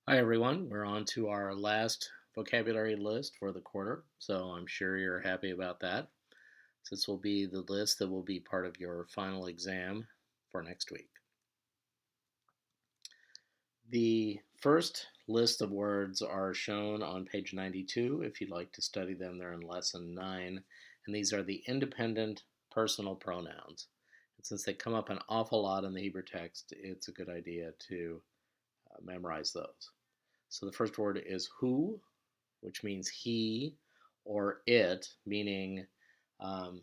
Hi everyone, we're on to our last vocabulary list for the quarter, so I'm sure you're happy about that. This will be the list that will be part of your final exam for next week. The first list of words are shown on page 92. If you'd like to study them, they're in lesson 9, and these are the independent personal pronouns. And since they come up an awful lot in the Hebrew text, it's a good idea to memorize those. So the first word is who, which means he, or it, meaning um,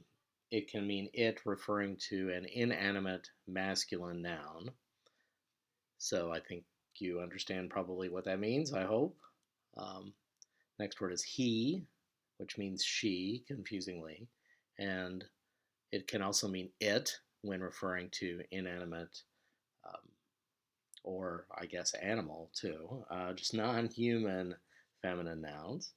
it can mean it referring to an inanimate masculine noun. So I think you understand probably what that means, I hope. Um, Next word is he, which means she, confusingly. And it can also mean it when referring to inanimate um, or, I guess, animal too, just non human feminine nouns.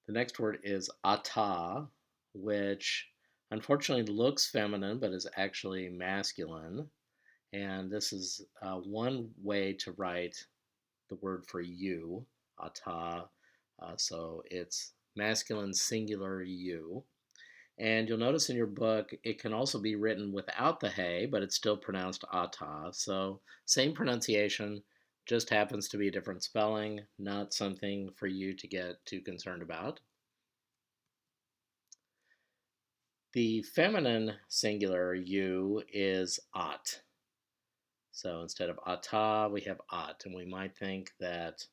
The next word is ata, which unfortunately looks feminine but is actually masculine. And this is one way to write the word for you, ata. So it's masculine singular you. And you'll notice in your book it can also be written without the hey, but it's still pronounced ata. So same pronunciation, just happens to be a different spelling, not something for you to get too concerned about. The feminine singular you is at. So instead of ata, we have at. And we might think that,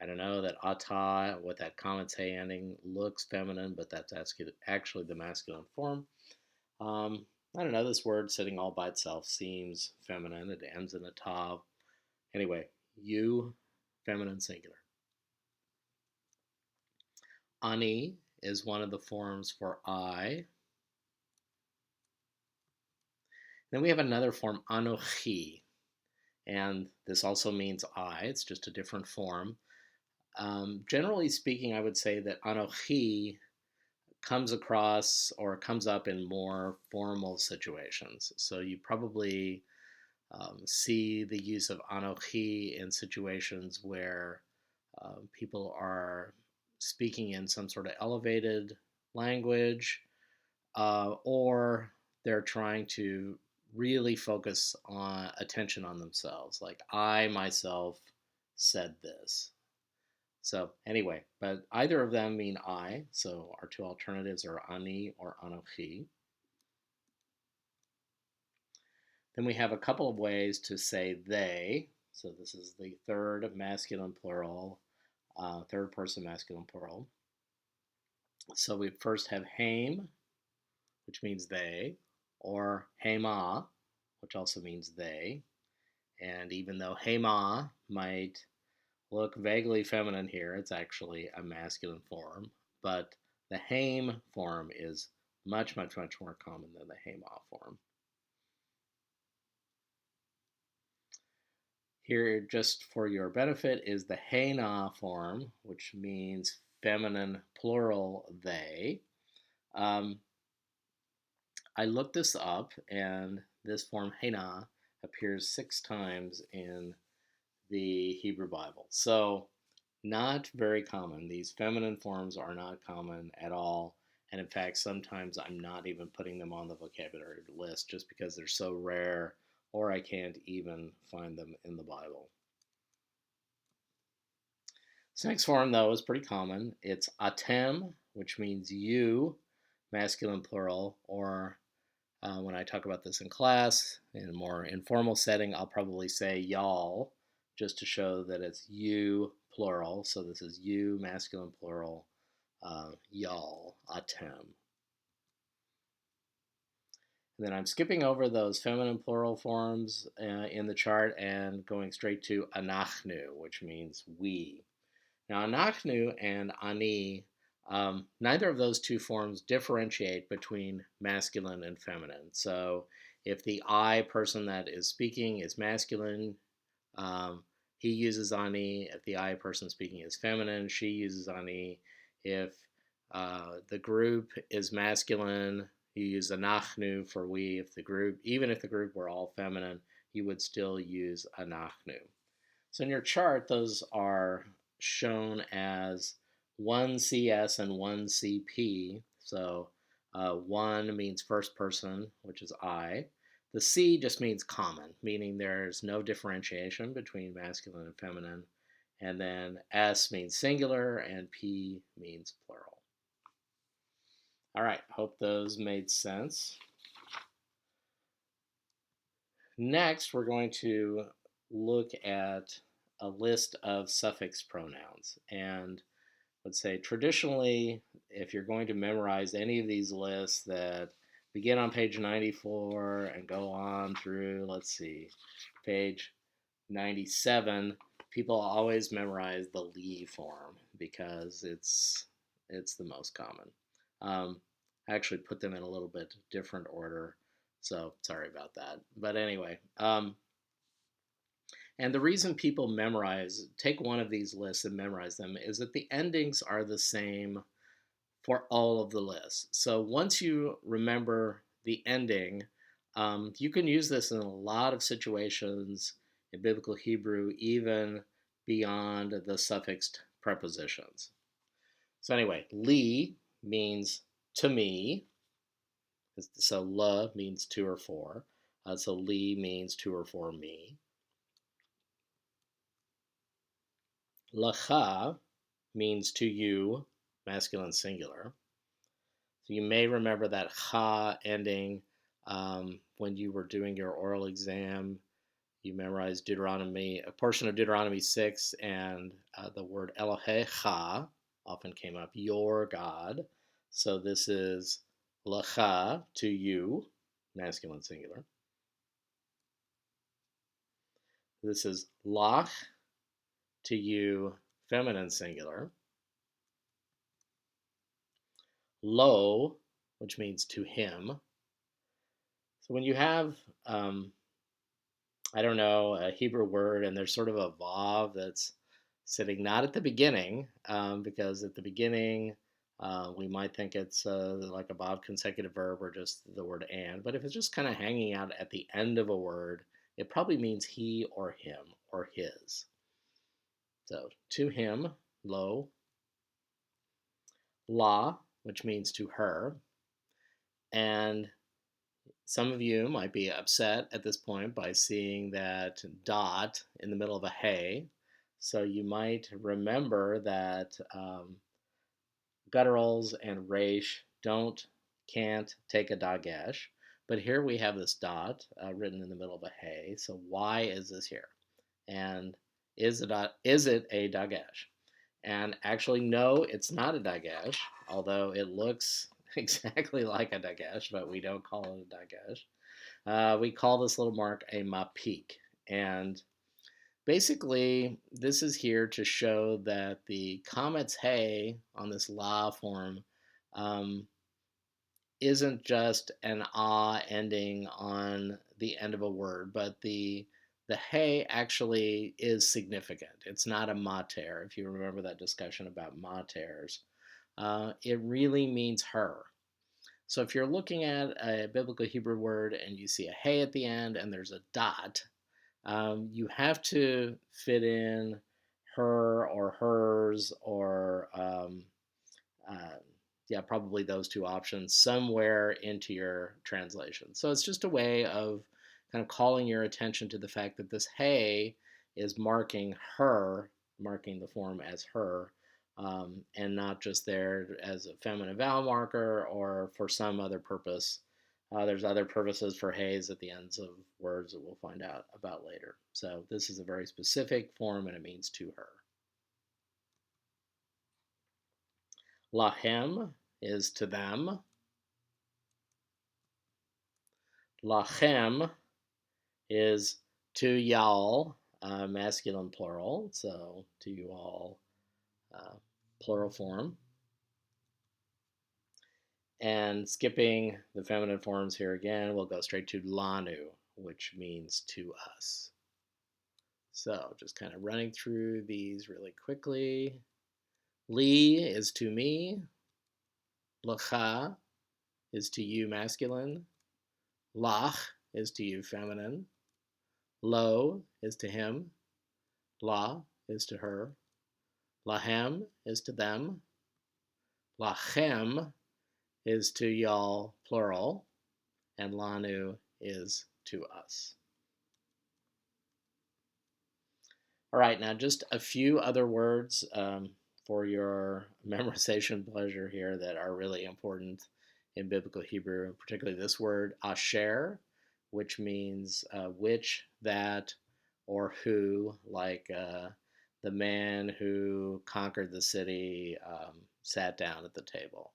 I don't know, that ata with that common say ending looks feminine, but that's actually the masculine form. I don't know, this word sitting all by itself seems feminine. It ends in a ta. Anyway, you, feminine singular. Ani is one of the forms for I. Then we have another form, anochi, and this also means I. It's just a different form. Generally speaking, I would say that anochi comes across or comes up in more formal situations. So you probably see the use of anochi in situations where people are speaking in some sort of elevated language, or they're trying to really focus on attention on themselves. Like, I myself said this. So, anyway, but either of them mean I. So, our two alternatives are ani or anochi. Then we have a couple of ways to say they. So, this is the third masculine plural, third person masculine plural. So, we first have haim, which means they, or hema, which also means they. And even though hema might look vaguely feminine here, it's actually a masculine form. But the haim form is much, much, much more common than the hema form. Here, just for your benefit, is the hena form, which means feminine plural they. Um, I looked this up, and this form hena appears 6 times in the Hebrew Bible. So, not very common. These feminine forms are not common at all. And in fact, sometimes I'm not even putting them on the vocabulary list just because they're so rare or I can't even find them in the Bible. This next form, though, is pretty common. It's atem, which means you, masculine plural, or when I talk about this in class, in a more informal setting, I'll probably say y'all, just to show that it's you plural. So this is you, masculine plural, y'all, atem. And then I'm skipping over those feminine plural forms in the chart and going straight to anachnu, which means we. Now, anachnu and ani, neither of those two forms differentiate between masculine and feminine. So, if the I person that is speaking is masculine, um, he uses ani. If the I person speaking is feminine, she uses ani. If the group is masculine, you use anachnu for we. If the group, even if the group were all feminine, you would still use anachnu. So in your chart, those are shown as 1 CS and 1 CP. So 1 means first person, which is I. The C just means common, meaning there's no differentiation between masculine and feminine. And then S means singular, and P means plural. All right, hope those made sense. Next, we're going to look at a list of suffix pronouns. And let's say traditionally, if you're going to memorize any of these lists that begin on page 94 and go on through, let's see, page 97, people always memorize the Lee form because it's the most common. I actually put them in a little bit different order, so sorry about that. But anyway, and the reason people take one of these lists and memorize them is that the endings are the same for all of the lists. So once you remember the ending, you can use this in a lot of situations in Biblical Hebrew, even beyond the suffixed prepositions. So anyway, li means to me. So la means to or for. So li means to or for me. Lacha means to you, masculine singular. So you may remember that cha ending when you were doing your oral exam. You memorized Deuteronomy, a portion of Deuteronomy 6, and the word Elohecha often came up, your God. So this is lacha, to you, masculine singular. This is lach, to you, feminine singular. Lo, which means to him. So when you have, I don't know, a Hebrew word and there's sort of a vav that's sitting not at the beginning, because at the beginning we might think it's like a vav consecutive verb or just the word and. But if it's just kind of hanging out at the end of a word, it probably means he or him or his. So to him, lo. La, which means to her. And some of you might be upset at this point by seeing that dot in the middle of a hey. So you might remember that gutturals and resh can't take a dagesh. But here we have this dot written in the middle of a hey. So why is this here? And is it a dagesh? And actually, no, it's not a dagesh, although it looks exactly like a dagesh, but we don't call it a dagesh. We call this little mark a mapik. And basically, this is here to show that the comet's hey on this la form isn't just an ah ending on the end of a word, but the hey actually is significant. It's not a mater, if you remember that discussion about maters. It really means her. So if you're looking at a biblical Hebrew word and you see a hey at the end and there's a dot, you have to fit in her or hers or yeah, probably those two options somewhere into your translation. So it's just a way of kind of calling your attention to the fact that this hey is marking her, marking the form as her, and not just there as a feminine vowel marker or for some other purpose. There's other purposes for heys at the ends of words that we'll find out about later. So this is a very specific form and it means to her. Lahem is to them. Lachem is to y'all, masculine plural, so to you all, plural form. And skipping the feminine forms here again, we'll go straight to lanu, which means to us. So just kind of running through these really quickly. Li is to me. Lacha is to you, masculine. Lach is to you, feminine. Lo is to him. La is to her. Lahem is to them. Lachem is to y'all, plural. And lanu is to us. All right, now just a few other words for your memorization pleasure here that are really important in Biblical Hebrew, particularly this word asher, which means which, that, or who, like the man who conquered the city sat down at the table.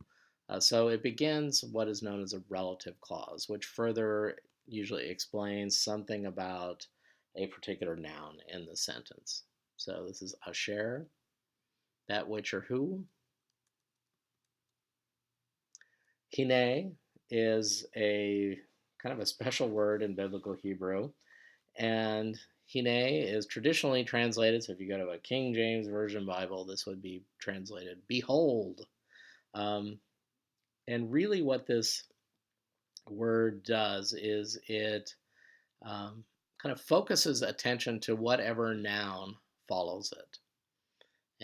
So it begins what is known as a relative clause, which further usually explains something about a particular noun in the sentence. So this is asher, that which or who. Hine is a kind of a special word in Biblical Hebrew, and hine is traditionally translated, so if you go to a King James Version Bible, this would be translated behold. And really what this word does is it kind of focuses attention to whatever noun follows it.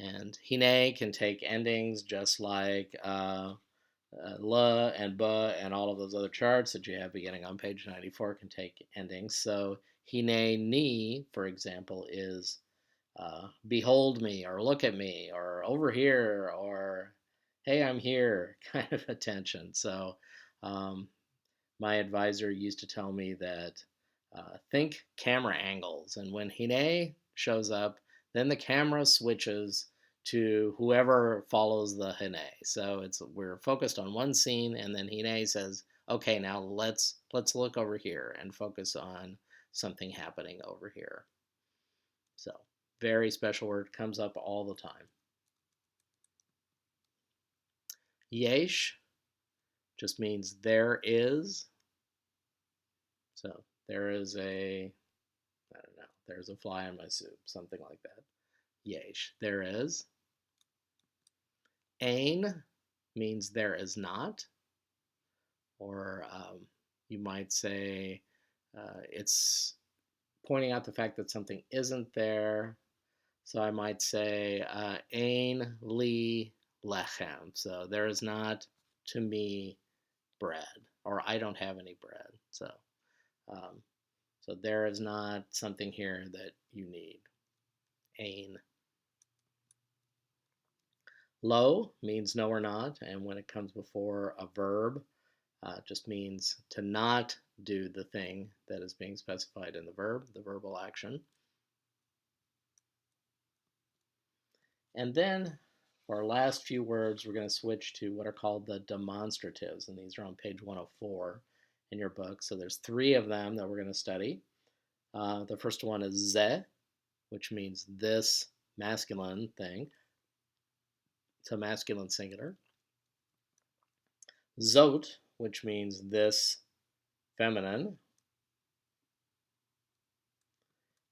And hine can take endings just like la and ba and all of those other charts that you have beginning on page 94 can take endings. So hine ni, for example, is behold me, or look at me, or over here, or hey, I'm here kind of attention. So my advisor used to tell me that think camera angles, and when hine shows up, then the camera switches to whoever follows the hine. So we're focused on one scene, and then hine says, "Okay, now let's look over here and focus on something happening over here." So very special word, comes up all the time. Yesh just means there is. So there is I don't know, there's a fly in my soup, something like that. Yesh, there is. Ein means there is not. Or you might say it's pointing out the fact that something isn't there. So I might say ein li lechem. So there is not to me bread, or I don't have any bread. So there is not something here that you need. Ein. Lo means no or not, and when it comes before a verb, just means to not do the thing that is being specified in the verb, the verbal action. And then for our last few words, we're going to switch to what are called the demonstratives, and these are on page 104 in your book. So there's 3 of them that we're going to study. The first one is ze, which means this masculine thing. It's a masculine singular. Zot, which means this feminine.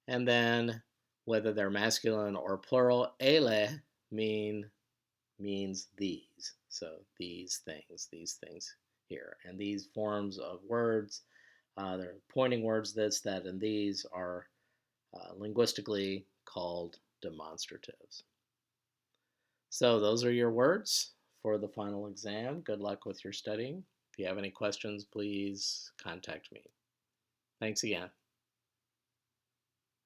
And then whether they're masculine or plural, ele means these. So these things here. And these forms of words, they're pointing words, this, that, and these are linguistically called demonstratives. So those are your words for the final exam. Good luck with your studying. If you have any questions, please contact me. Thanks again.